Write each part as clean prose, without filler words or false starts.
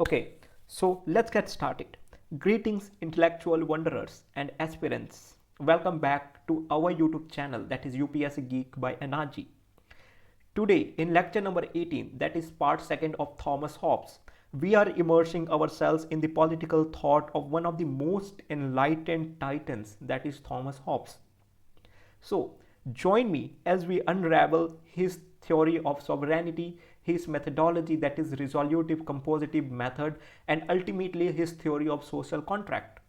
Okay, so let's get started. Greetings, intellectual wanderers and aspirants. Welcome back to our YouTube channel, that is UPSC Geek by NRG. Today, in lecture number 18, that is part 2nd of Thomas Hobbes, we are immersing ourselves in the political thought of one of the most enlightened titans, that is Thomas Hobbes. So, join me as we unravel his theory of sovereignty, his methodology, that is resolutive compositive method, and ultimately his theory of social contract.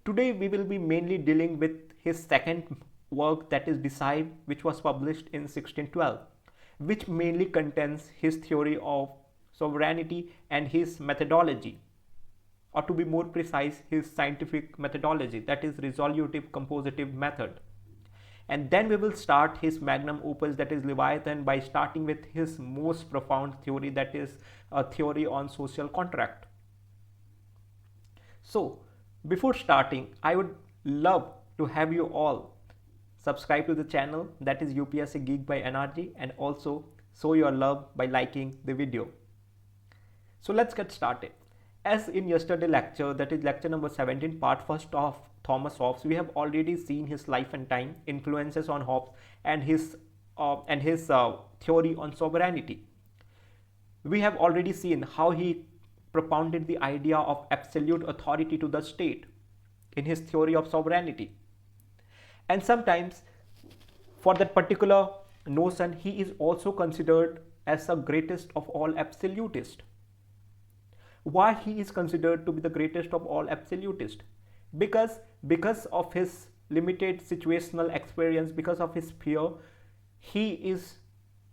Today we will be mainly dealing with his second work, that is Decide, which was published in 1612, which mainly contains his theory of sovereignty and his methodology, or to be more precise, his scientific methodology, that is resolutive compositive method. And then we will start his magnum opus, that is Leviathan, by starting with his most profound theory, that is a theory on social contract. So before starting, I would love to have you all subscribe to the channel, that is UPSC Geek by NRG, and also show your love by liking the video. So let's get started. As in yesterday lecture, that is lecture number 17, part 1st of Thomas Hobbes, we have already seen his life and time, influences on Hobbes, and his theory on sovereignty. We have already seen how he propounded the idea of absolute authority to the state in his theory of sovereignty. And sometimes, for that particular notion, he is also considered as the greatest of all absolutists. Why he is considered to be the greatest of all absolutists? Because of his limited situational experience, because of his fear, he is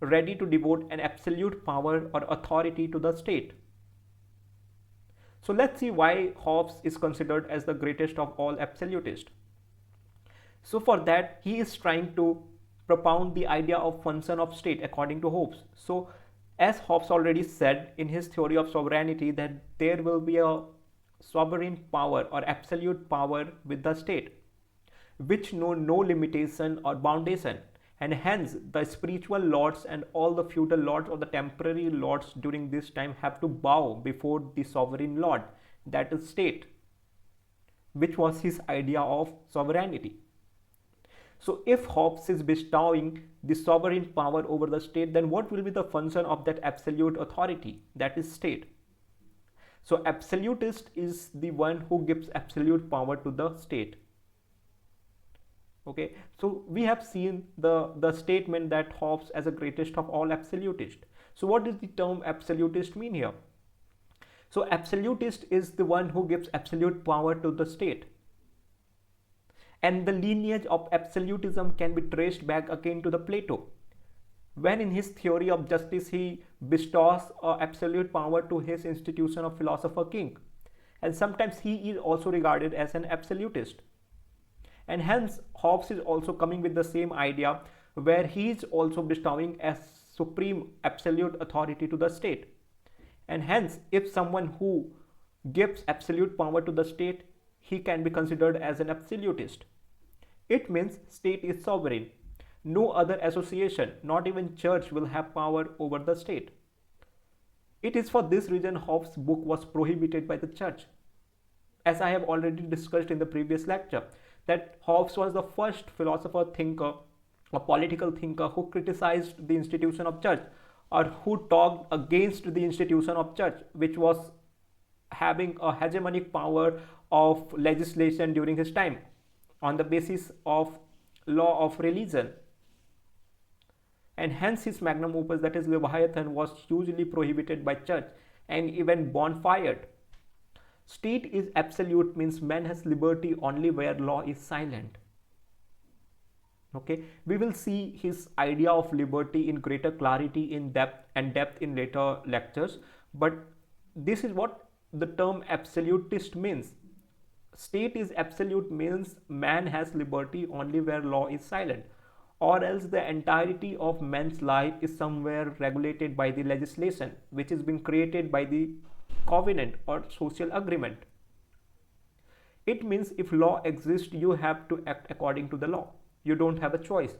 ready to devote an absolute power or authority to the state. So let's see why Hobbes is considered as the greatest of all absolutists. So for that, he is trying to propound the idea of function of state according to Hobbes. So as Hobbes already said in his theory of sovereignty, that there will be a sovereign power or absolute power with the state, which know no limitation or foundation, and hence the spiritual lords and all the feudal lords or the temporary lords during this time have to bow before the sovereign lord, that is state, which was his idea of sovereignty. So if Hobbes is bestowing the sovereign power over the state, then what will be the function of that absolute authority, that is state? So absolutist is the one who gives absolute power to the state. Okay, so we have seen the statement that Hobbes as the greatest of all absolutists. So what does the term absolutist mean here? So absolutist is the one who gives absolute power to the state. And the lineage of absolutism can be traced back again to the Plato, when in his theory of justice he bestows absolute power to his institution of philosopher king, and sometimes he is also regarded as an absolutist. And hence Hobbes is also coming with the same idea, where he is also bestowing a supreme absolute authority to the state. And hence if someone who gives absolute power to the state, he can be considered as an absolutist. It means state is sovereign. No other association, not even church, will have power over the state. It is for this reason Hobbes' book was prohibited by the church. As I have already discussed in the previous lecture, that Hobbes was the first philosopher thinker or political thinker who criticized the institution of church, or who talked against the institution of church, which was having a hegemonic power of legislation during his time on the basis of law of religion. And hence his magnum opus, that is Leviathan, was hugely prohibited by church and even bonfired. State is absolute means man has liberty only where law is silent. Okay, we will see his idea of liberty in greater clarity in depth in later lectures, but this is what the term absolutist means. State is absolute means man has liberty only where law is silent, or else the entirety of man's life is somewhere regulated by the legislation, which is being created by the covenant or social agreement. It means if law exists, you have to act according to the law. You don't have a choice,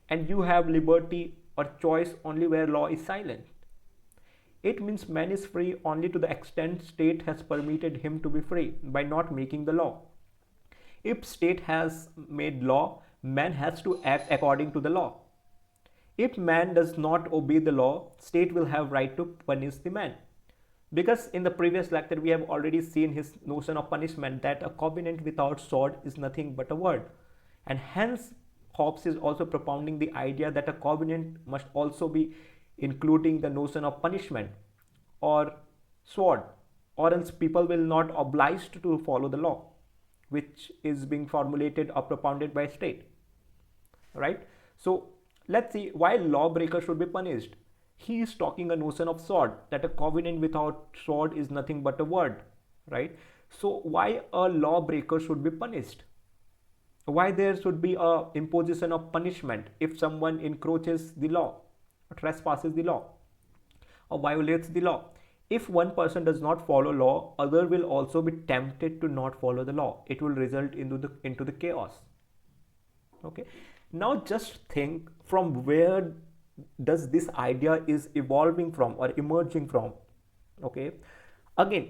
and you have liberty or choice only where law is silent. It means man is free only to the extent state has permitted him to be free by not making the law. If state has made law, man has to act according to the law. If man does not obey the law, state will have right to punish the man. Because in the previous lecture we have already seen his notion of punishment, that a covenant without sword is nothing but a word. And hence Hobbes is also propounding the idea that a covenant must also be including the notion of punishment or sword, or else people will not obliged to follow the law which is being formulated or propounded by state, right? So let's see why lawbreaker should be punished. He is talking a notion of sword, that a covenant without sword is nothing but a word, right? So why a lawbreaker should be punished? Why there should be a imposition of punishment if someone encroaches the law, trespasses the law, or violates the law? If one person does not follow law, other will also be tempted to not follow the law. It will result into the chaos. Okay. Now just think from where does this idea is evolving from or emerging from. Okay. Again,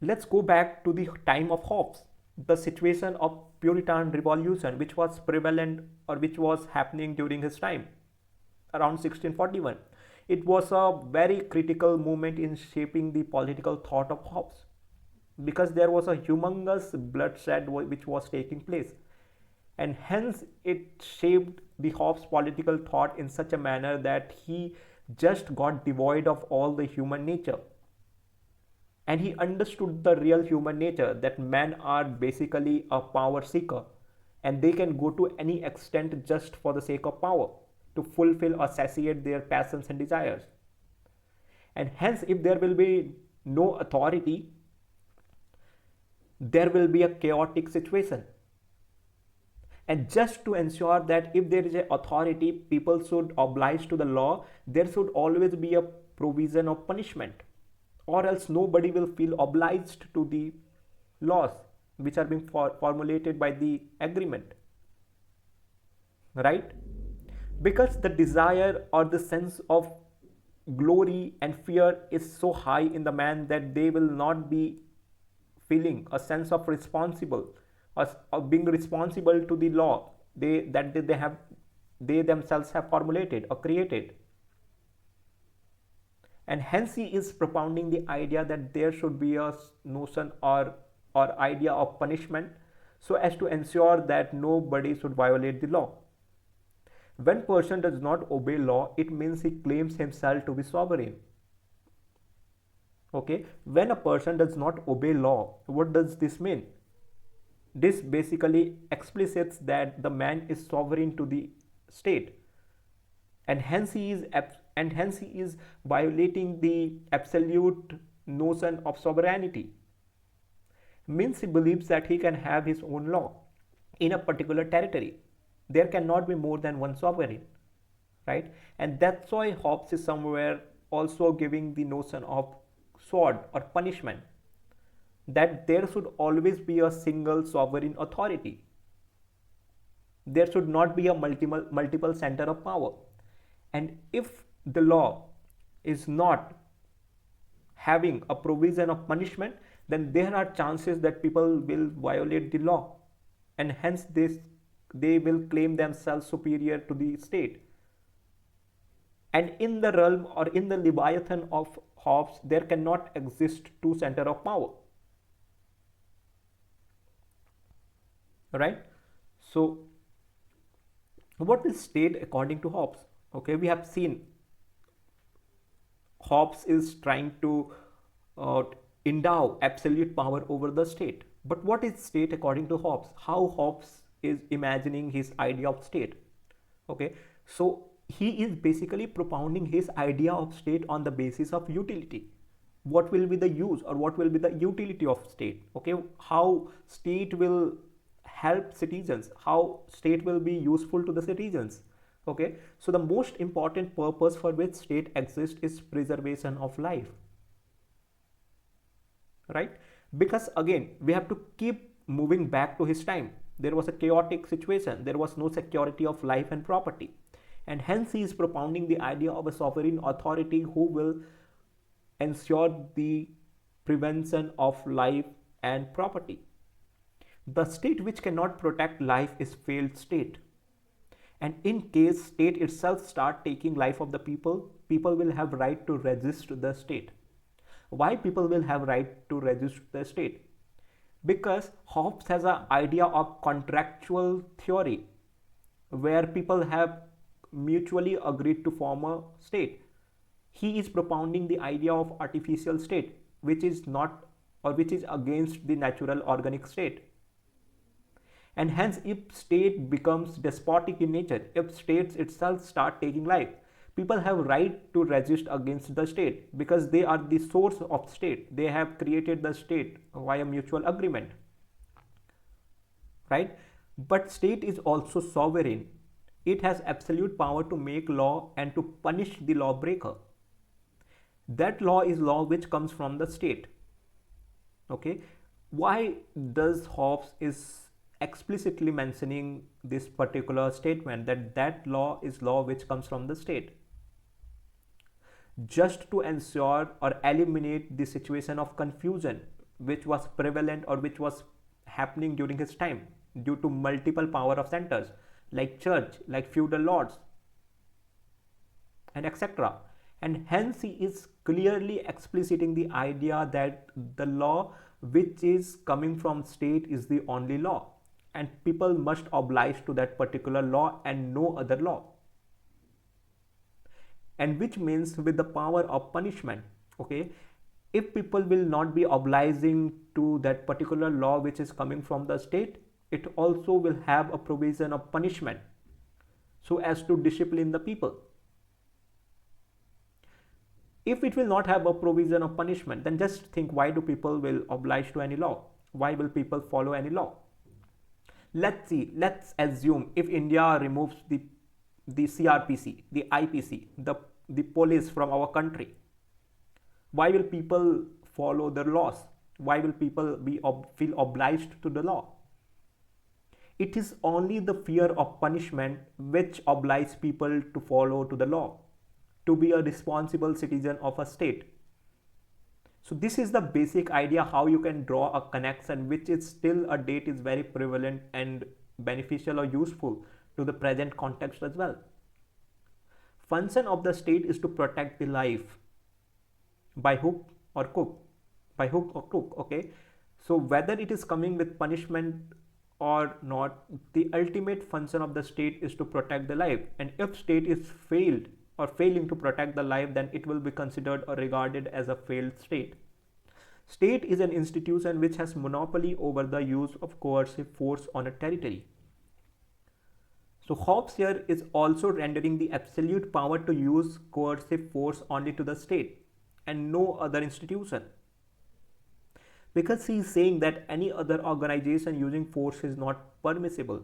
let's go back to the time of Hobbes, the situation of Puritan revolution which was prevalent or which was happening during his time around 1641. It was a very critical moment in shaping the political thought of Hobbes, because there was a humongous bloodshed which was taking place, and hence it shaped the Hobbes political thought in such a manner that he just got devoid of all the human nature, and he understood the real human nature, that men are basically a power seeker and they can go to any extent just for the sake of power, to fulfill or satiate their passions and desires. And hence if there will be no authority, there will be a chaotic situation. And just to ensure that if there is an authority, people should oblige to the law, there should always be a provision of punishment, or else nobody will feel obliged to the laws which are being formulated by the agreement, right? Because the desire or the sense of glory and fear is so high in the man that they will not be feeling a sense of responsible or being responsible to the law they themselves have formulated or created. And hence he is propounding the idea that there should be a notion or idea of punishment, so as to ensure that nobody should violate the law. When person does not obey law, it means he claims himself to be sovereign. Okay, when a person does not obey law, what does this mean? This basically explicits that the man is sovereign to the state, and hence he is violating the absolute notion of sovereignty. Means he believes that he can have his own law in a particular territory. There cannot be more than one sovereign, right? And that's why Hobbes is somewhere also giving the notion of sword or punishment, that there should always be a single sovereign authority. There should not be a multiple center of power. And if the law is not having a provision of punishment, then there are chances that people will violate the law, and hence they will claim themselves superior to the state. And in the realm or in the Leviathan of Hobbes, there cannot exist two centers of power, right? So what is state according to Hobbes? Okay, we have seen Hobbes is trying to endow absolute power over the state. But what is state according to Hobbes? How Hobbes is imagining his idea of state? Okay, so he is basically propounding his idea of state on the basis of utility. What will be the use or what will be the utility of state? Okay, how state will help citizens, how state will be useful to the citizens. Okay, so the most important purpose for which state exists is preservation of life, right? Because again, we have to keep moving back to his time. There was a chaotic situation, there was no security of life and property, and hence he is propounding the idea of a sovereign authority who will ensure the prevention of life and property. The state which cannot protect life is failed state. And in case state itself start taking life of the people, people will have right to resist the state. Why people will have right to resist the state? Because Hobbes has an idea of contractual theory where people have mutually agreed to form a state. He is propounding the idea of artificial state, which is not, or which is against the natural organic state. And hence, if state becomes despotic in nature, if states itself start taking life, people have right to resist against the state because they are the source of state. They have created the state via mutual agreement, right? But state is also sovereign. It has absolute power to make law and to punish the lawbreaker. That law is law which comes from the state. Okay, why does Hobbes is explicitly mentioning this particular statement that that law is law which comes from the state? Just to ensure or eliminate the situation of confusion which was prevalent or which was happening during his time due to multiple power of centers like church, like feudal lords, and etc. And hence he is clearly expliciting the idea that the law which is coming from state is the only law, and people must oblige to that particular law and no other law. And which means with the power of punishment. Okay, if people will not be obliging to that particular law which is coming from the state, it also will have a provision of punishment so as to discipline the people. If it will not have a provision of punishment, then just think, why do people will oblige to any law? Why will people follow any law? Let's assume if India removes the CRPC, the IPC, the police from our country, why will people follow the laws? Why will people feel obliged to the law? It is only the fear of punishment which obliges people to follow to the law, to be a responsible citizen of a state. So this is the basic idea how you can draw a connection which is still a date is very prevalent and beneficial or useful to the present context as well. Function of the state is to protect the life by hook or crook, okay? So whether it is coming with punishment or not, the ultimate function of the state is to protect the life. And if state is failed or failing to protect the life, then it will be considered or regarded as a failed state. State is an institution which has monopoly over the use of coercive force on a territory. So Hobbes here is also rendering the absolute power to use coercive force only to the state and no other institution, because he is saying that any other organization using force is not permissible,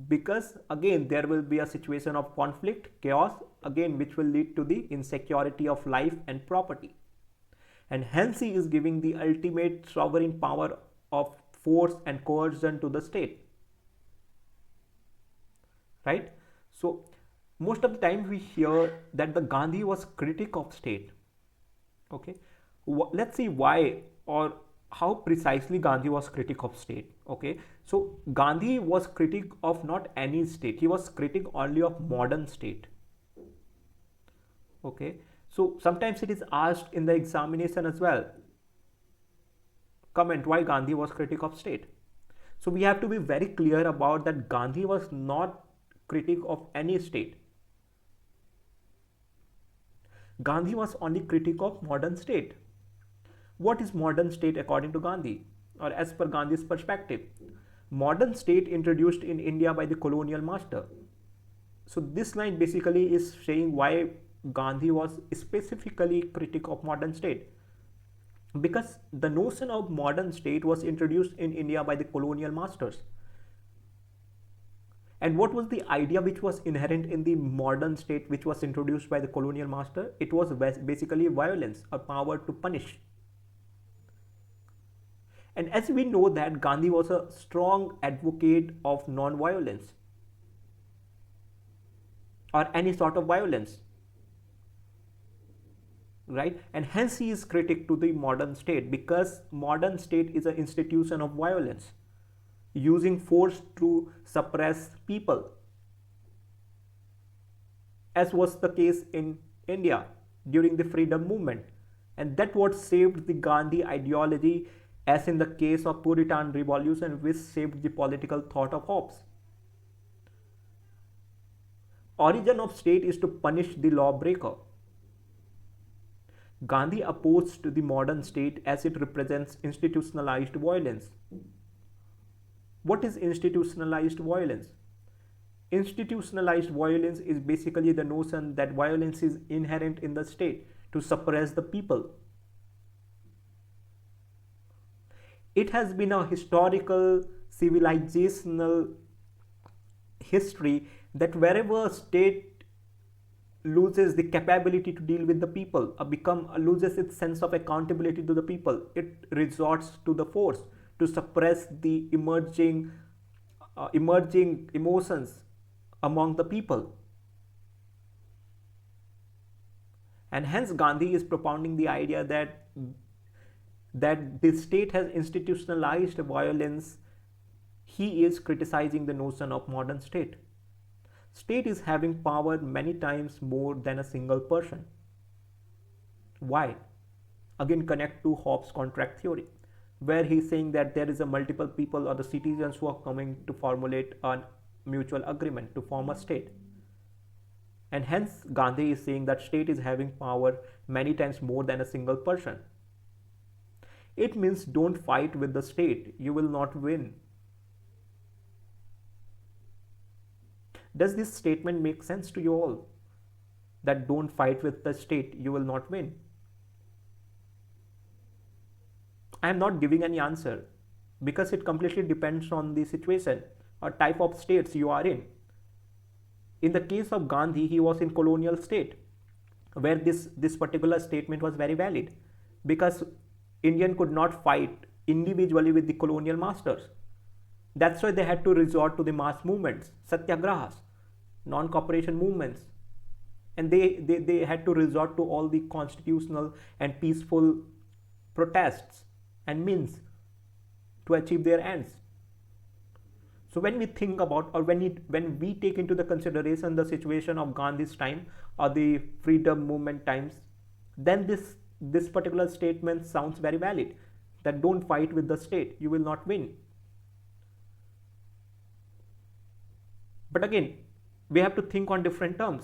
because again there will be a situation of conflict, chaos, again which will lead to the insecurity of life and property. And hence he is giving the ultimate sovereign power of force and coercion to the state, right? So most of the time we hear that the Gandhi was critic of state. Okay, let's see why or how precisely Gandhi was critic of state. Okay, so Gandhi was critic of not any state, he was critic only of modern state. Okay, so sometimes it is asked in the examination as well, comment why Gandhi was critic of state. So we have to be very clear about that Gandhi was not critic of any state. Gandhi was only critic of modern state. What is modern state according to Gandhi, or as per Gandhi's perspective? Modern state introduced in India by the colonial master. So this line basically is saying why Gandhi was specifically critic of modern state, because the notion of modern state was introduced in India by the colonial masters. And what was the idea which was inherent in the modern state which was introduced by the colonial master? It was basically violence or power to punish. And as we know that Gandhi was a strong advocate of non-violence or any sort of violence. right? And hence he is critic to the modern state, because modern state is an institution of violence, using force to suppress people, as was the case in India during the freedom movement. And that what saved the Gandhi ideology, as in the case of Puritan revolution, which saved the political thought of Hobbes. Origin of state is to punish the lawbreaker. Gandhi opposed the modern state as it represents institutionalized violence. What is institutionalized violence? Institutionalized violence is basically the notion that violence is inherent in the state to suppress the people. It has been a historical, civilizational history that wherever a state loses the capability to deal with the people, loses its sense of accountability to the people, it resorts to the force to suppress the emerging emotions among the people. And hence Gandhi is propounding the idea that the state has institutionalized violence. He is criticizing the notion of modern state. State is having power many times more than a single person. Why? Again, connect to Hobbes' contract theory, where he's saying that there is a multiple people or the citizens who are coming to formulate a mutual agreement to form a state. And hence Gandhi is saying that state is having power many times more than a single person. It means don't fight with the state, you will not win. Does this statement make sense to you all? That don't fight with the state, you will not win. I am not giving any answer, because it completely depends on the situation or type of states you are in. In the case of Gandhi, he was in colonial state, where this particular statement was very valid, because Indian could not fight individually with the colonial masters. That's why they had to resort to the mass movements, satyagrahas, non-cooperation movements. And they had to resort to all the constitutional and peaceful protests and means to achieve their ends. So when we think about, or when we take into the consideration the situation of Gandhi's time or the freedom movement times, then this particular statement sounds very valid, that don't fight with the state, you will not win. But again, we have to think on different terms.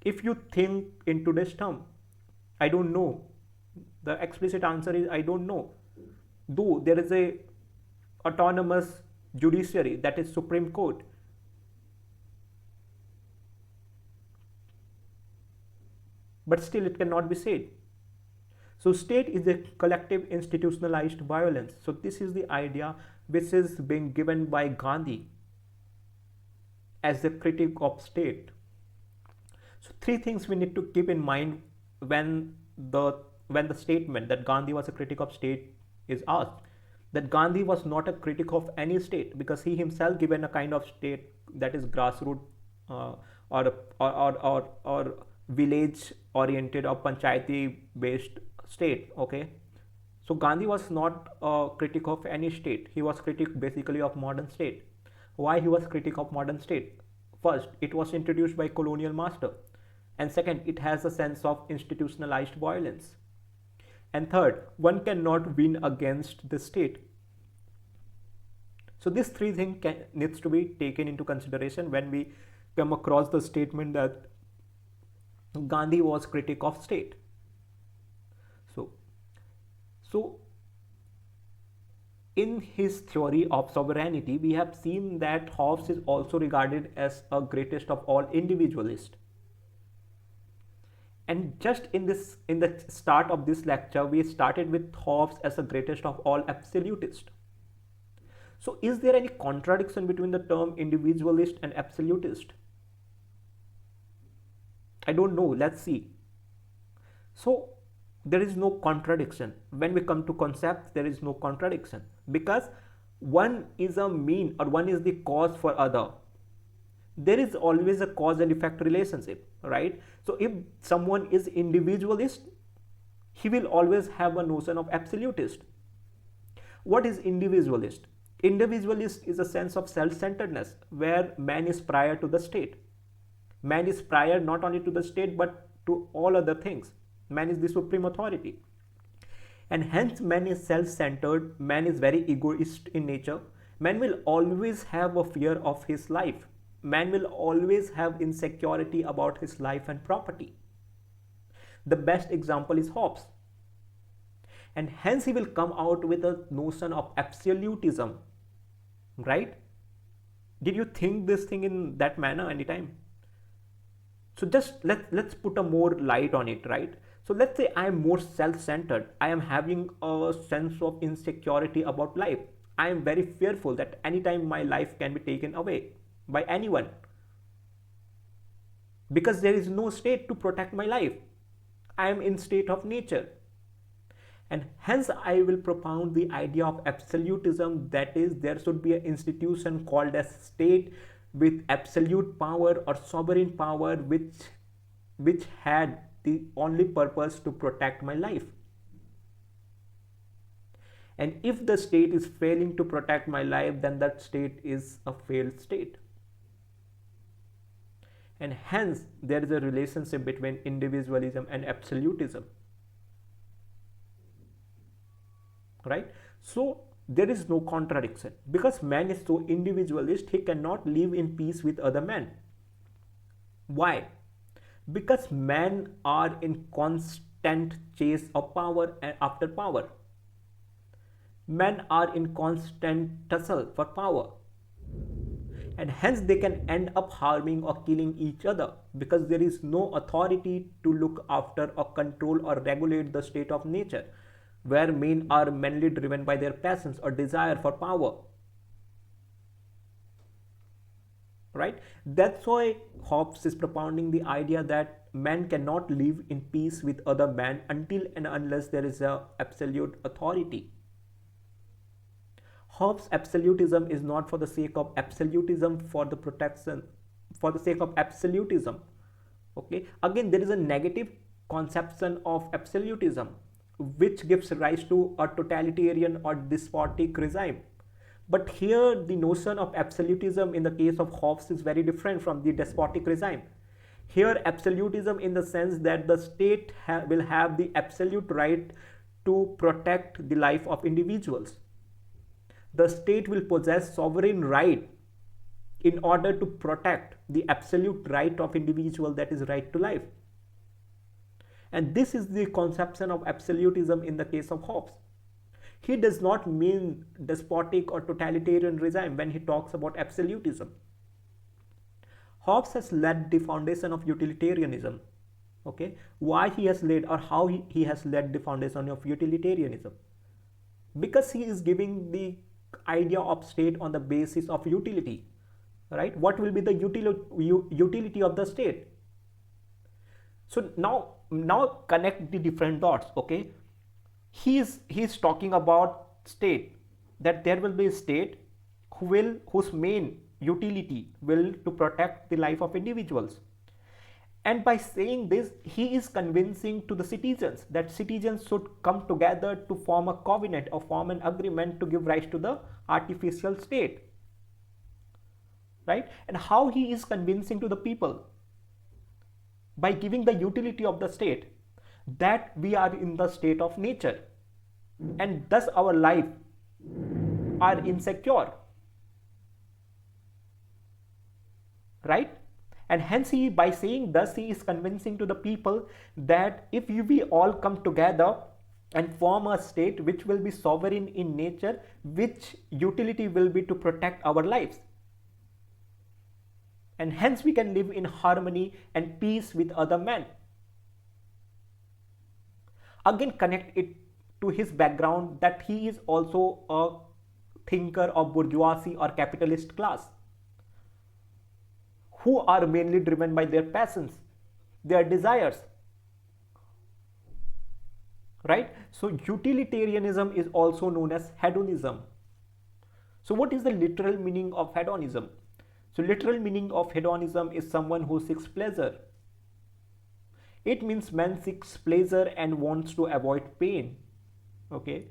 If you think in today's term, I don't know. The explicit answer is I don't know. Though there is a autonomous judiciary, that is Supreme Court. But still it cannot be said. So state is a collective institutionalized violence. So this is the idea which is being given by Gandhi as a critic of state. So three things we need to keep in mind when the statement that Gandhi was a critic of state is asked. That Gandhi was not a critic of any state, because he himself given a kind of state that is grassroots or village oriented or panchayati based state. Okay, so Gandhi was not a critic of any state. He was critic basically of modern state. Why he was critic of modern state? First, it was introduced by colonial master, and second, it has a sense of institutionalized violence. And third, one cannot win against the state. So these three things needs to be taken into consideration when we come across the statement that Gandhi was critic of state. So in his theory of sovereignty, we have seen that Hobbes is also regarded as a greatest of all individualist. And just in the start of this lecture, we started with Hobbes as the greatest of all absolutist. So is there any contradiction between the term individualist and absolutist? I don't know. Let's see. So there is no contradiction. When we come to concepts, there is no contradiction, because one is a mean or one is the cause for other. There is always a cause and effect relationship, right? So if someone is individualist, he will always have a notion of absolutist. What is individualist? Individualist is a sense of self-centeredness where man is prior to the state. Man is prior not only to the state but to all other things. Man is the supreme authority. And hence man is self-centered, man is very egoist in nature. Man will always have a fear of his life. Man will always have insecurity about his life and property. The best example is Hobbes. And hence he will come out with a notion of absolutism, right? Did you think this thing in that manner anytime? So just let's put a more light on it, right? So let's say I am more self-centered. I am having a sense of insecurity about life. I am very fearful that anytime my life can be taken away by anyone, because there is no state to protect my life. I am in state of nature. And hence I will propound the idea of absolutism, that is, there should be an institution called as state with absolute power or sovereign power which had the only purpose to protect my life. And if the state is failing to protect my life, then that state is a failed state. And hence there is a relationship between individualism and absolutism, right? So there is no contradiction. Because man is so individualist, he cannot live in peace with other men. Why? Because men are in constant chase of power and after power. Men are in constant tussle for power. And hence they can end up harming or killing each other, because there is no authority to look after or control or regulate the state of nature, where men are mainly driven by their passions or desire for power. Right? That's why Hobbes is propounding the idea that man cannot live in peace with other men until and unless there is a absolute authority. Hobbes' absolutism is not for the sake of absolutism, for the protection, for the sake of absolutism. Okay, again there is a negative conception of absolutism which gives rise to a totalitarian or despotic regime. But here the notion of absolutism in the case of Hobbes is very different from the despotic regime. Here absolutism in the sense that the state will have the absolute right to protect the life of individuals. The state will possess sovereign right in order to protect the absolute right of individual, that is right to life. And this is the conception of absolutism in the case of Hobbes. He does not mean despotic or totalitarian regime when he talks about absolutism. Hobbes has laid the foundation of utilitarianism. Okay, why he has laid, or how he has laid the foundation of utilitarianism? Because he is giving the idea of state on the basis of utility, right? What will be the utility of the state? So now connect the different dots. Okay, he's talking about state, that there will be a state whose main utility will to protect the life of individuals. And by saying this, he is convincing to the citizens that citizens should come together to form a covenant or form an agreement to give rise to the artificial state. Right? And how he is convincing to the people? By giving the utility of the state, that we are in the state of nature, and thus our life are insecure. Right? And hence by saying thus, he is convincing to the people that if we all come together and form a state which will be sovereign in nature, which utility will be to protect our lives. And hence we can live in harmony and peace with other men. Again, connect it to his background, that he is also a thinker of bourgeoisie or capitalist class, who are mainly driven by their passions, their desires. Right? So utilitarianism is also known as hedonism. So what is the literal meaning of hedonism? So literal meaning of hedonism is someone who seeks pleasure. It means man seeks pleasure and wants to avoid pain. Okay.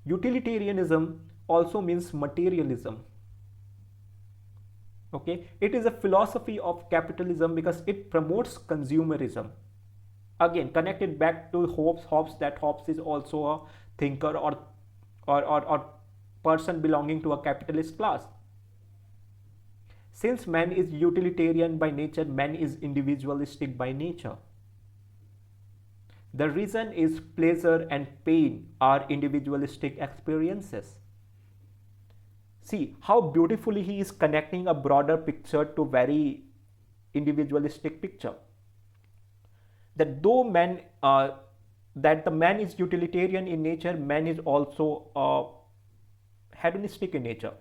Utilitarianism also means materialism. Okay. It is a philosophy of capitalism because it promotes consumerism. Again, connected back to Hobbes, that Hobbes is also a thinker or person belonging to a capitalist class. Since man is utilitarian by nature, man is individualistic by nature. The reason is pleasure and pain are individualistic experiences. See how beautifully he is connecting a broader picture to very individualistic picture. That though man, that the man is utilitarian in nature, man is also hedonistic in nature.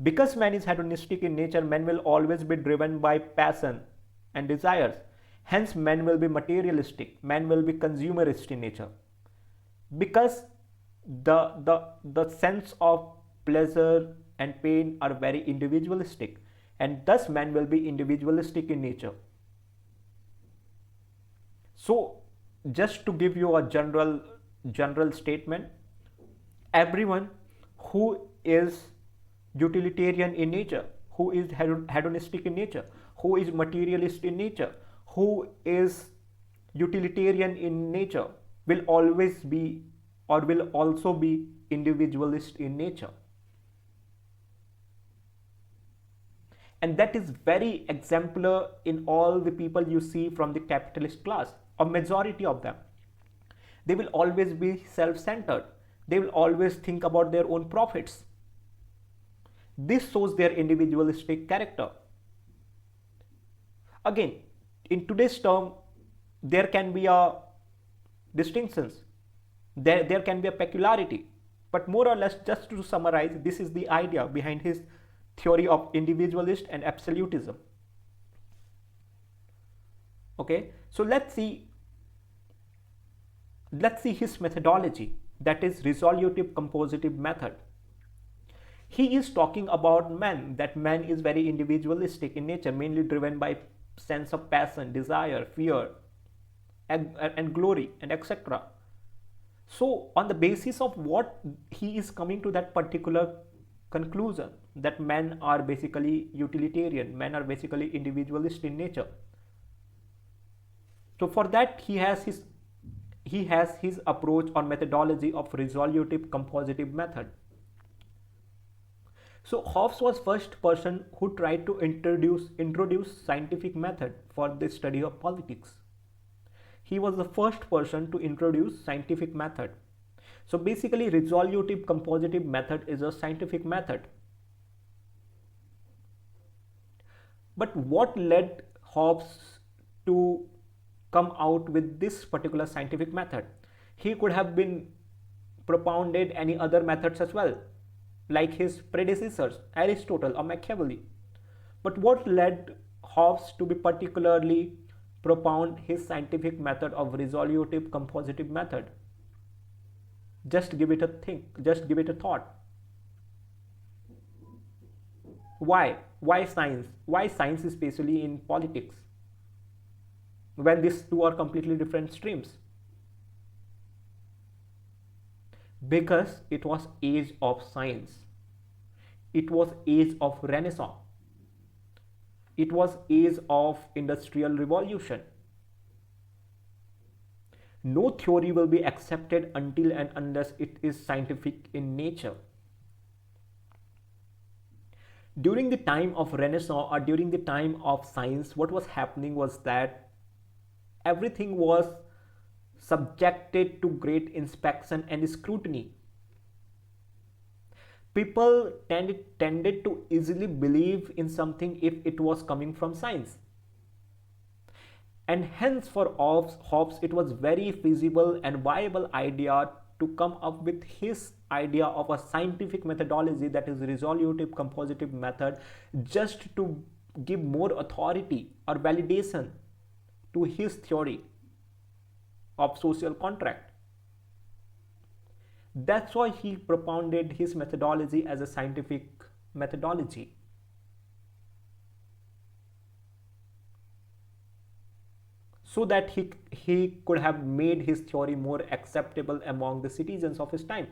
Because man is hedonistic in nature, man will always be driven by passion and desires. Hence, man will be materialistic. Man will be consumerist in nature. Because the sense of pleasure and pain are very individualistic, and thus man will be individualistic in nature. So, just to give you a general statement, everyone who is utilitarian in nature, who is hedonistic in nature, who is materialist in nature, who is utilitarian in nature will always be or will also be individualist in nature. And that is very exemplar in all the people you see from the capitalist class, a majority of them. They will always be self-centered. They will always think about their own profits. This shows their individualistic character. Again, in today's term, there can be a distinctions. There can be a peculiarity. But more or less, just to summarize, this is the idea behind his theory of individualist and absolutism. Okay, so let's see his methodology, that is resolutive compositive method. He is talking about man, that man is very individualistic in nature, mainly driven by sense of passion, desire, fear, and glory, and etc. So on the basis of what he is coming to that particular conclusion, that men are basically utilitarian, men are basically individualist in nature. So for that he has his approach or methodology of resolutive compositive method. So Hobbes was first person who tried to introduce scientific method for the study of politics. He was the first person to introduce scientific method. So basically resolutive compositive method is a scientific method. But what led Hobbes to come out with this particular scientific method? He could have been propounded any other methods as well, like his predecessors, Aristotle or Machiavelli. But what led Hobbes to be particularly propound his scientific method of resolutive compositive method? Just give it a think, just give it a thought. Why science? Why science, especially in politics, when these two are completely different streams? Because it was age of science, it was age of Renaissance, it was age of industrial revolution. No theory will be accepted until and unless it is scientific in nature. During the time of Renaissance or during the time of science, what was happening was that everything was subjected to great inspection and scrutiny. People tended to easily believe in something if it was coming from science. And hence for Hobbes, it was very feasible and viable idea to come up with his idea of a scientific methodology, that is resolutive compositive method, just to give more authority or validation to his theory of social contract. That's why he propounded his methodology as a scientific methodology. so that he could have made his theory more acceptable among the citizens of his time,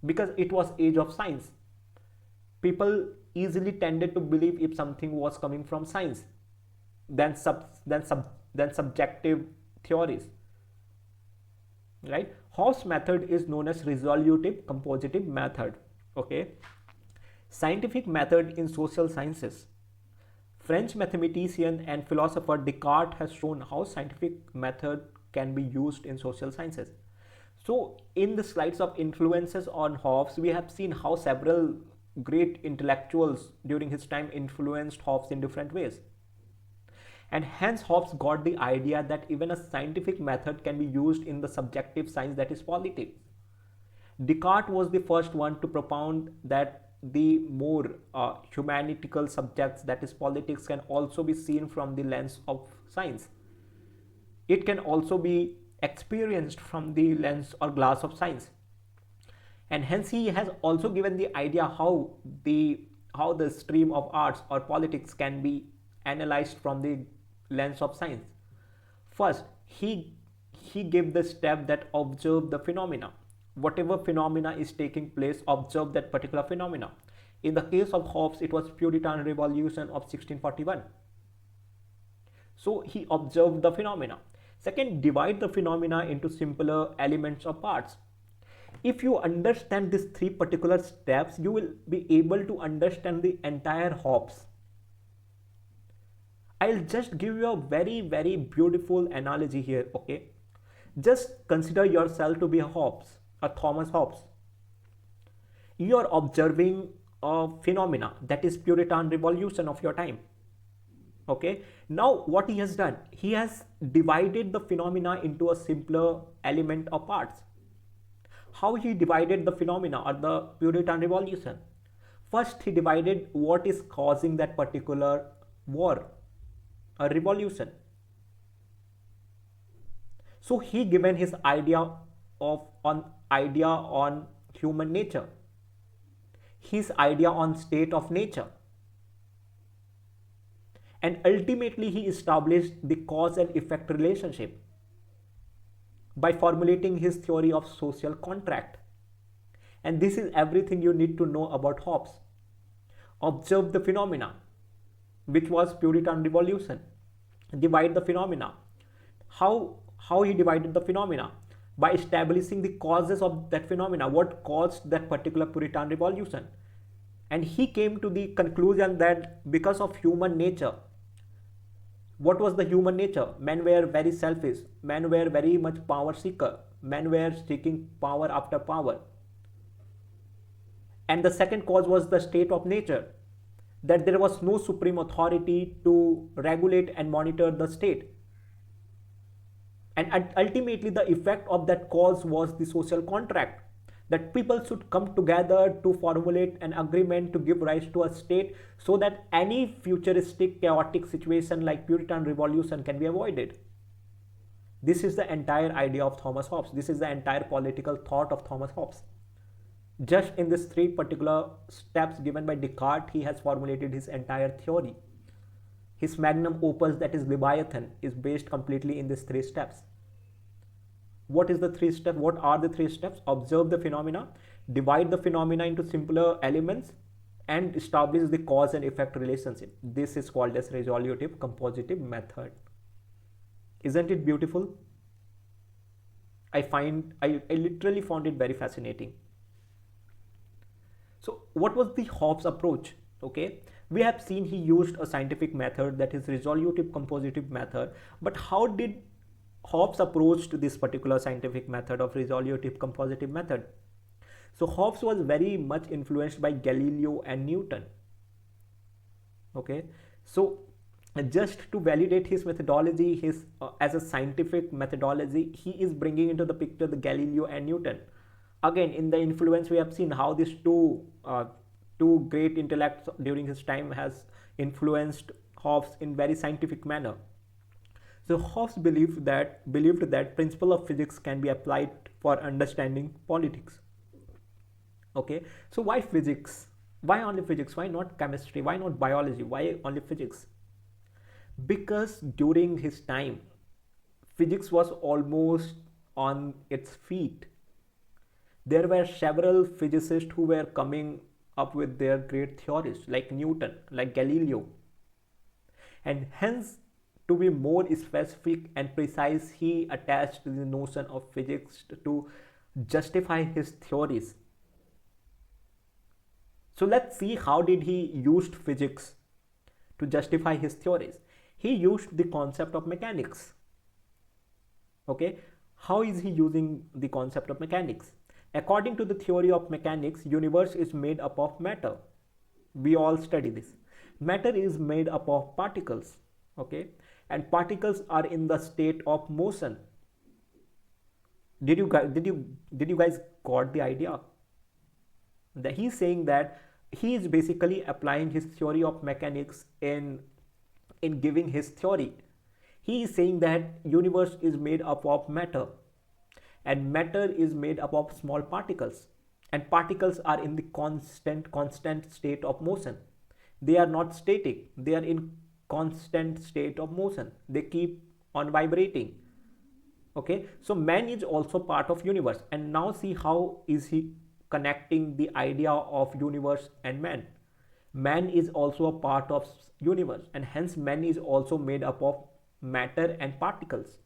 because it was age of science. People easily tended to believe if something was coming from science than subjective theories, right? Hobbes' method is known as resolutive compositive method. Okay, scientific method in social sciences. French mathematician and philosopher Descartes has shown how scientific method can be used in social sciences. So in the slides of influences on Hobbes, we have seen how several great intellectuals during his time influenced Hobbes in different ways. And hence Hobbes got the idea that even a scientific method can be used in the subjective science, that is politics. Descartes was the first one to propound that the more humanitical subjects, that is politics, can also be seen from the lens of science. It can also be experienced from the lens or glass of science. And hence he has also given the idea how the stream of arts or politics can be analyzed from the lens of science. First, he gave the step that observe the phenomena. Whatever phenomena is taking place, observe that particular phenomena. In the case of Hobbes, it was Puritan Revolution of 1641. So he observed the phenomena. Second, divide the phenomena into simpler elements or parts. If you understand these three particular steps, you will be able to understand the entire Hobbes. I'll just give you a very, very beautiful analogy here, okay? Just consider yourself to be a Hobbes, a Thomas Hobbes. You are observing a phenomena, that is Puritan Revolution of your time. Okay, now what he has done, he has divided the phenomena into a simpler element or parts. How he divided the phenomena or the Puritan Revolution? First, he divided what is causing that particular war, a revolution. So he given his idea on human nature, his idea on state of nature, and ultimately he established the cause and effect relationship by formulating his theory of social contract. And this is everything you need to know about Hobbes. Observe the phenomena, which was Puritan Revolution. Divide the phenomena. How he divided the phenomena? By establishing the causes of that phenomena. What caused that particular Puritan Revolution? And he came to the conclusion that because of human nature. What was the human nature? Men were very selfish. Men were very much power seeker. Men were seeking power after power. And the second cause was the state of nature, that there was no supreme authority to regulate and monitor the state. And ultimately the effect of that cause was the social contract, that people should come together to formulate an agreement to give rise to a state so that any futuristic chaotic situation like Puritan Revolution can be avoided. This is the entire idea of Thomas Hobbes. This is the entire political thought of Thomas Hobbes. Just in these three particular steps given by Descartes, he has formulated his entire theory. His magnum opus, that is Leviathan, is based completely in these three steps. What is the three steps? What are the three steps? Observe the phenomena, divide the phenomena into simpler elements, and establish the cause and effect relationship. This is called as resolutive compositive method. Isn't it beautiful? I literally found it very fascinating. So what was the Hobbes approach? Okay, we have seen he used a scientific method, that is resolutive compositive method. But how did Hobbes approached this particular scientific method of resolutive compositive method? So Hobbes was very much influenced by Galileo and Newton. Okay, so just to validate his methodology, as a scientific methodology, he is bringing into the picture the Galileo and Newton. Again, in the influence, we have seen how these two great intellects during his time has influenced Hobbes in very scientific manner. So Hobbes believed that principle of physics can be applied for understanding politics. Okay, so why physics? Why only physics? Why not chemistry? Why not biology? Why only physics? Because during his time, physics was almost on its feet. There were several physicists who were coming up with their great theories, like Newton, like Galileo. And hence, to be more specific and precise, he attached the notion of physics to justify his theories. So let's see how did he used physics to justify his theories. He used the concept of mechanics. Okay, how is he using the concept of mechanics? According to the theory of mechanics, universe is made up of matter. We all study this. Matter is made up of particles, okay, and particles are in the state of motion. Did you guys got the idea? That he's saying that he is basically applying his theory of mechanics in giving his theory. He is saying that universe is made up of matter, and matter is made up of small particles, and particles are in the constant state of motion. They are not static, they are in constant state of motion, they keep on vibrating. Okay, so man is also part of universe, and now see how is he connecting the idea of universe and man. Man is also a part of universe, and hence man is also made up of matter and particles.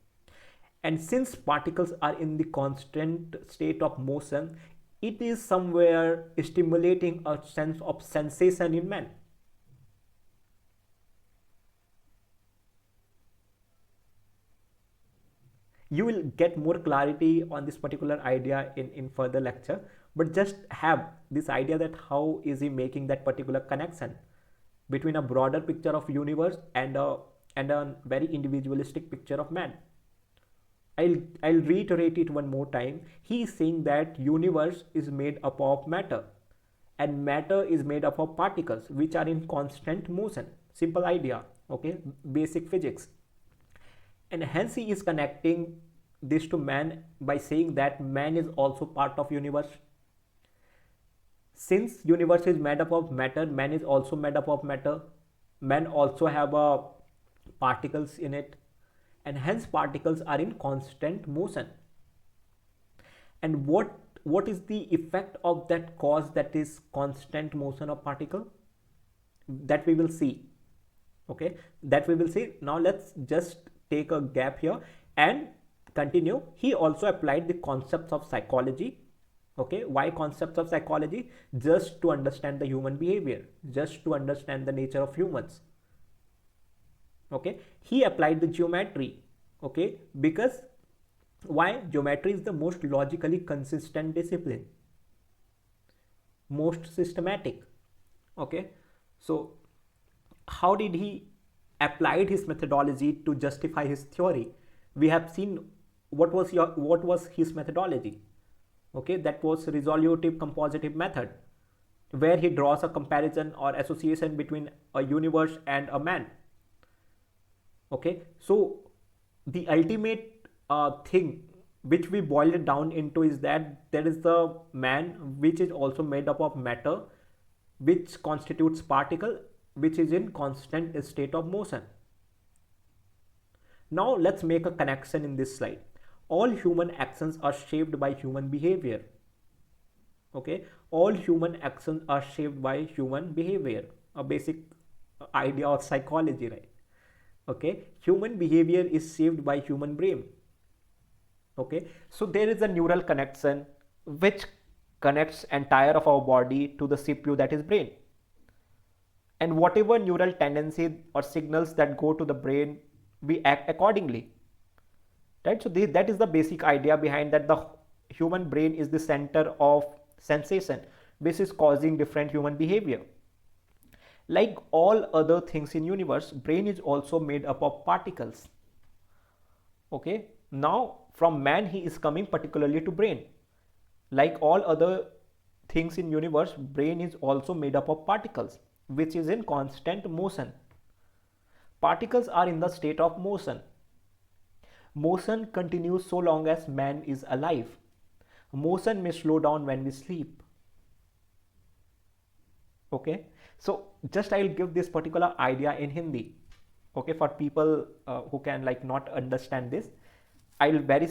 And since particles are in the constant state of motion, it is somewhere stimulating a sense of sensation in man. You will get more clarity on this particular idea in further lecture, but just have this idea that how is he making that particular connection between a broader picture of universe and a very individualistic picture of man. I'll reiterate it one more time. He is saying that universe is made up of matter, and matter is made up of particles which are in constant motion. Simple idea, okay, basic physics. And hence he is connecting this to man by saying that man is also part of universe. Since universe is made up of matter, man is also made up of matter. Man also have particles in it, and hence particles are in constant motion. And what is the effect of that cause, that is constant motion of particle? That we will see. Okay, that we will see. Now let's just take a gap here and continue. He also applied the concepts of psychology. Okay, why concepts of psychology? Just to understand the human behavior, just to understand the nature of humans. Okay, he applied the geometry. Okay, because why? Geometry is the most logically consistent discipline, most systematic. Okay, so how did he applied his methodology to justify his theory? We have seen what was his methodology. Okay, that was resolutive compositive method, where he draws a comparison or association between a universe and a man. Okay, so the ultimate thing which we boil it down into is that there is the man which is also made up of matter, which constitutes particle which is in constant state of motion. Now let's make a connection in this slide. All human actions are shaped by human behavior. Okay, all human actions are shaped by human behavior, a basic idea of psychology, right? Okay, human behavior is shaped by human brain. Okay, so there is a neural connection which connects entire of our body to the CPU, that is brain. And whatever neural tendency or signals that go to the brain, we act accordingly, right? So that is the basic idea behind that. The human brain is the center of sensation, which is causing different human behavior. Like all other things in universe, brain is also made up of particles. Okay, now from man he is coming particularly to brain. Like all other things in universe, brain is also made up of particles which is in constant motion. Particles are in the state of motion. Motion continues so long as man is alive. Motion may slow down when we sleep. Okay, so just I'll give this particular idea in Hindi. Okay, for people who can like not understand this. I'll very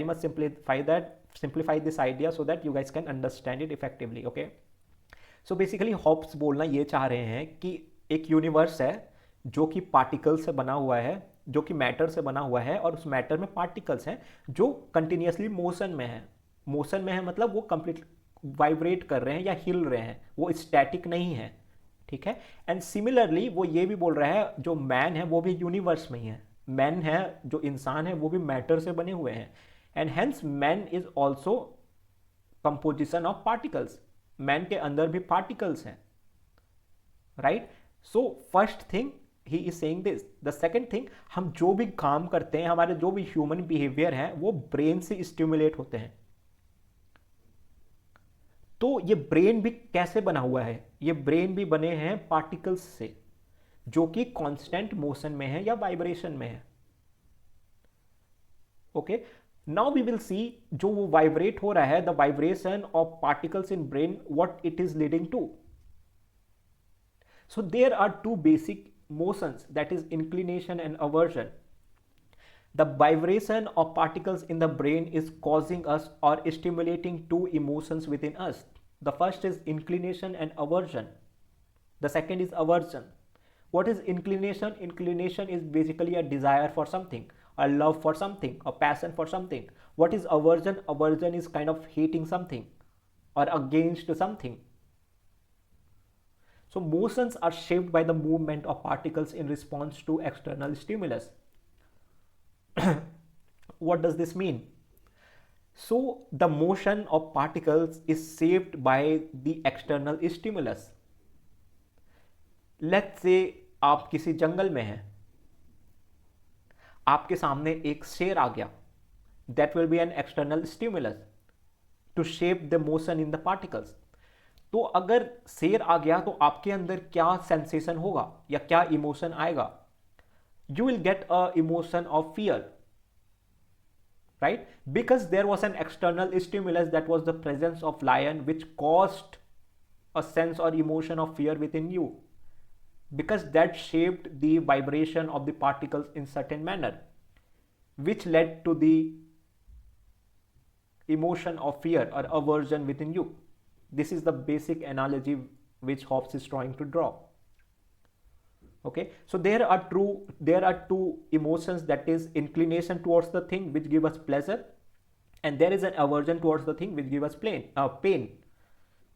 much simplify this idea so that you guys can understand it effectively. Okay, so basically Hobbes बोलना ये चाह रहे हैं कि एक universe है जो कि पार्टिकल से बना हुआ है, जो कि मैटर से बना हुआ है, और उस मैटर में पार्टिकल्स हैं जो कंटिन्यूसली मोशन में है। मोशन में है मतलब वो कंप्लीट वाइब्रेट कर रहे हैं या हिल रहे हैं, वो स्टैटिक नहीं है। ठीक है, एंड सिमिलरली वो ये भी बोल रहा है जो मैन है वो भी यूनिवर्स में ही है। मैन है, जो इंसान है वो भी मैटर से बने हुए हैं, and hence man is also composition of particles. Man के अंदर भी पार्टिकल्स हैं, right. So first thing he is saying this. The second thing, हम जो भी काम करते हैं, हमारे जो भी ह्यूमन बिहेवियर है वो ब्रेन से स्टिमुलेट होते हैं। तो ये ब्रेन भी कैसे बना हुआ है? ये ब्रेन भी बने हैं पार्टिकल्स से, जो कि कांस्टेंट मोशन में है या वाइब्रेशन में है। Okay, now we will see जो वो वाइब्रेट हो रहा है, the vibration of particles in brain, what it is leading to. So there are two basic motions, that is inclination and aversion. The vibration of particles in the brain is causing us or stimulating two emotions within us. The first is inclination and aversion. The second is aversion. What is inclination? Inclination is basically a desire for something, a love for something, a passion for something. What is aversion? Aversion is kind of hating something or against something. So motions are shaped by the movement of particles in response to external stimulus. What does this mean? So the motion of particles is shaped by the external stimulus. Let's say आप किसी जंगल में हैं, आपके सामने एक शेर आ गया, that will be an external stimulus to shape the motion in the particles. तो अगर शेर आ गया तो आपके अंदर क्या सेंसेशन होगा या क्या इमोशन आएगा? You will get a emotion of fear, right, because there was an external stimulus that was the presence of lion which caused a sense or emotion of fear within you, because that shaped the vibration of the particles in certain manner which led to the emotion of fear or aversion within you. This is the basic analogy which Hobbes is trying to draw. Okay, so there are two emotions, that is inclination towards the thing which give us pleasure, and there is an aversion towards the thing which give us pain.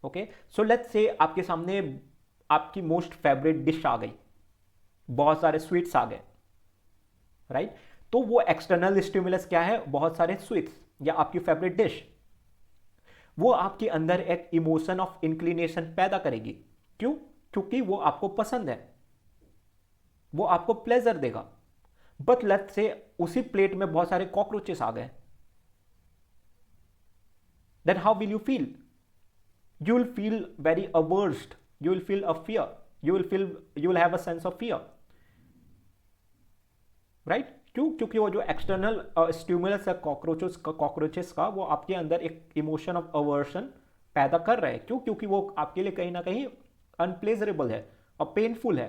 Okay, so let's say आपके सामने आपकी most favourite dish आ गई, बहुत सारे sweets आ गए, right. तो वो external stimulus क्या है? बहुत सारे स्वीट्स या आपकी फेवरेट डिश, वो आपके अंदर एक इमोशन ऑफ इंक्लिनेशन पैदा करेगी। क्यों? क्योंकि वो आपको पसंद है, वो आपको प्लेजर देगा। बट लेट्स से उसी प्लेट में बहुत सारे कॉकरोचेस आ गए, then how will you feel? You will feel very averse, you will feel a fear, you will have a sense of fear, right? क्यों? क्योंकि वो जो एक्सटर्नल स्टिमुलस है कॉकरोचेस का, वो आपके अंदर एक इमोशन ऑफ अवर्शन पैदा कर रहे हैं। क्यों? क्योंकि वो आपके लिए कहीं ना कहीं अनप्लेजरेबल है और पेनफुल है।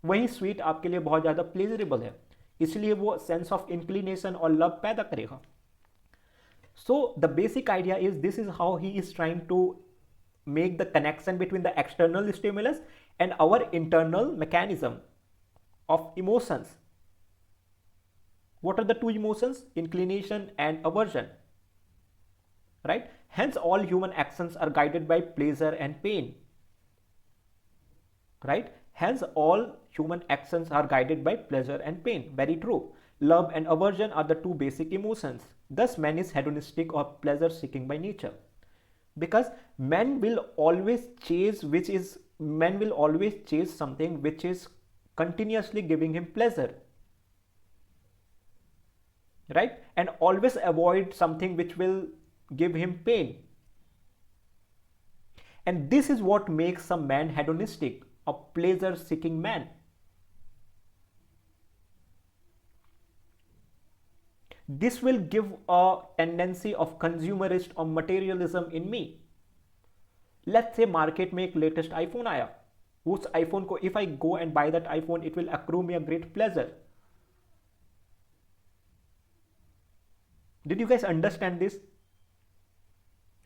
वही स्वीट आपके लिए बहुत ज़्यादा प्लेजरेबल है, इसलिए वो सेंस ऑफ इंक्लिनेशन और लव पैदा करेगा। So the basic idea is this is how he is trying to make the connection between the external stimulus and our internal mechanism of emotions. What are the two emotions? Inclination and aversion, right? Hence all human actions are guided by pleasure and pain, right? Hence all human actions are guided by pleasure and pain. Very true. Love and aversion are the two basic emotions. Thus man is hedonistic or pleasure seeking by nature, because men will always chase something which is continuously giving him pleasure, right? And always avoid something which will give him pain. And this is what makes a man hedonistic, a pleasure seeking man. This will give a tendency of consumerist or materialism in me. Let's say market में एक latest iPhone आया, उस iPhone को if I go and buy that iPhone, it will accrue me a great pleasure, Did you guys understand this?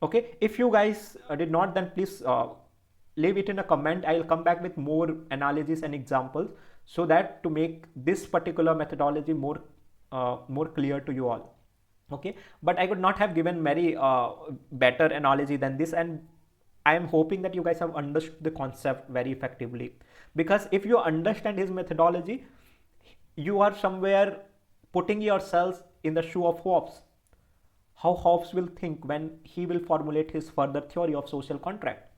Okay, if you guys did not, then please leave it in a comment. I'll come back with more analogies and examples so that to make this particular methodology more clear to you all. Okay, but I could not have given very better analogy than this, and I am hoping that you guys have understood the concept very effectively, because if you understand his methodology, you are somewhere putting yourselves in the shoe of Hobbes. How Hobbes will think when he will formulate his further theory of social contract.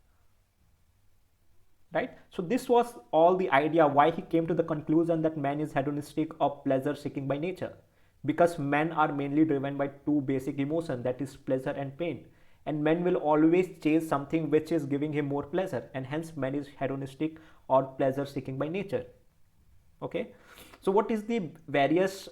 Right? So this was all the idea why he came to the conclusion that man is hedonistic or pleasure seeking by nature, because men are mainly driven by two basic emotions, that is pleasure and pain, and men will always chase something which is giving him more pleasure, and hence man is hedonistic or pleasure seeking by nature. Okay, so what is the various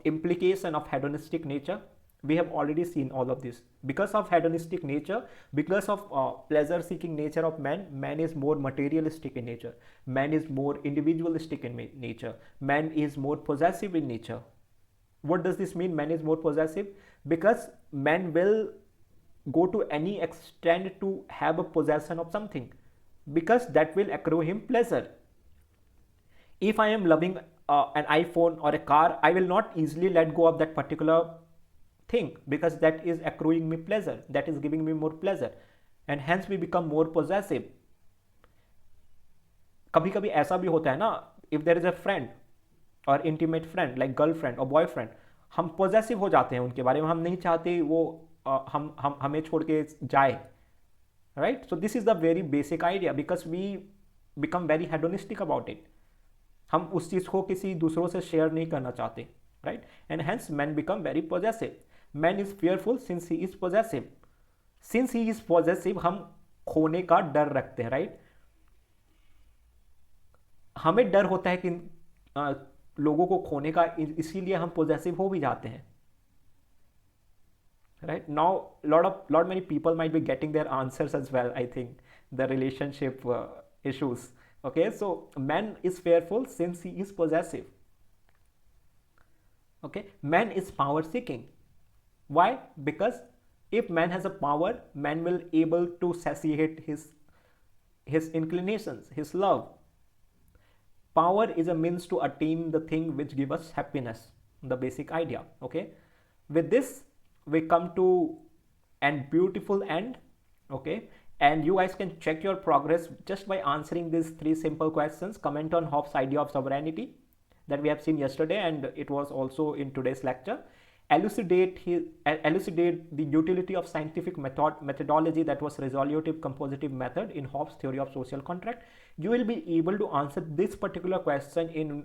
implication of hedonistic nature? We have already seen all of this. Because of hedonistic nature, because of pleasure seeking nature of man is more materialistic in nature, man is more individualistic in nature, man is more possessive in nature. What does this mean, man is more possessive? Because man will go to any extent to have a possession of something, because that will accrue him pleasure. If I am loving an iPhone or a car, I will not easily let go of that particular thing, because that is accruing me pleasure, that is giving me more pleasure, and hence we become more possessive. कभी कभी ऐसा भी होता है ना, if there is a friend or intimate friend like girlfriend or boyfriend, हम possessive हो जाते हैं उनके बारे में, हम नहीं चाहते वो हम हमें छोड़ के जाए. Right? So this is the very basic idea, because we become very hedonistic about it. हम उस चीज को किसी दूसरों से शेयर नहीं करना चाहते. Right? And hence men become very possessive. Man is fearful since he is possessive. Since he is possessive, हम खोने का डर रखते हैं. Right? हमें डर होता है कि लोगों को खोने का, इसीलिए हम possessive हो भी जाते हैं. Right? Now lot many people might be getting their answers as well, I think, the relationship issues. Okay, so man is fearful since he is possessive. Okay, man is power seeking. Why? Because if man has a power, man will able to satiate his inclinations, his love. Power is a means to attain the thing which give us happiness, the basic idea. Okay, with this we come to a beautiful end. Okay, and you guys can check your progress just by answering these three simple questions. Comment on Hobbes' idea of sovereignty that we have seen yesterday, and it was also in today's lecture. Elucidate the utility of scientific methodology, that was resolutive compositive method in Hobbes' theory of social contract. You will be able to answer this particular question in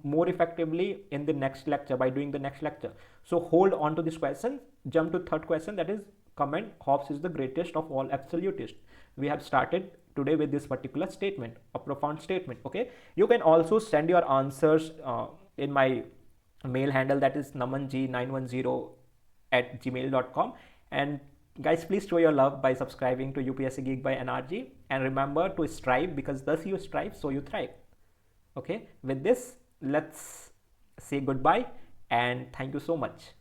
more effectively in the next lecture by doing the next lecture. So hold on to this question. Jump to third question, that is comment Hobbes is the greatest of all absolutists. We have started today with this particular statement, a profound statement. Okay, you can also send your answers in my mail handle, that is namanji910@gmail.com. and guys, please show your love by subscribing to UPSC Geek by NRG, and remember to strive, because thus you strive so you thrive. Okay, with this let's say goodbye and thank you so much.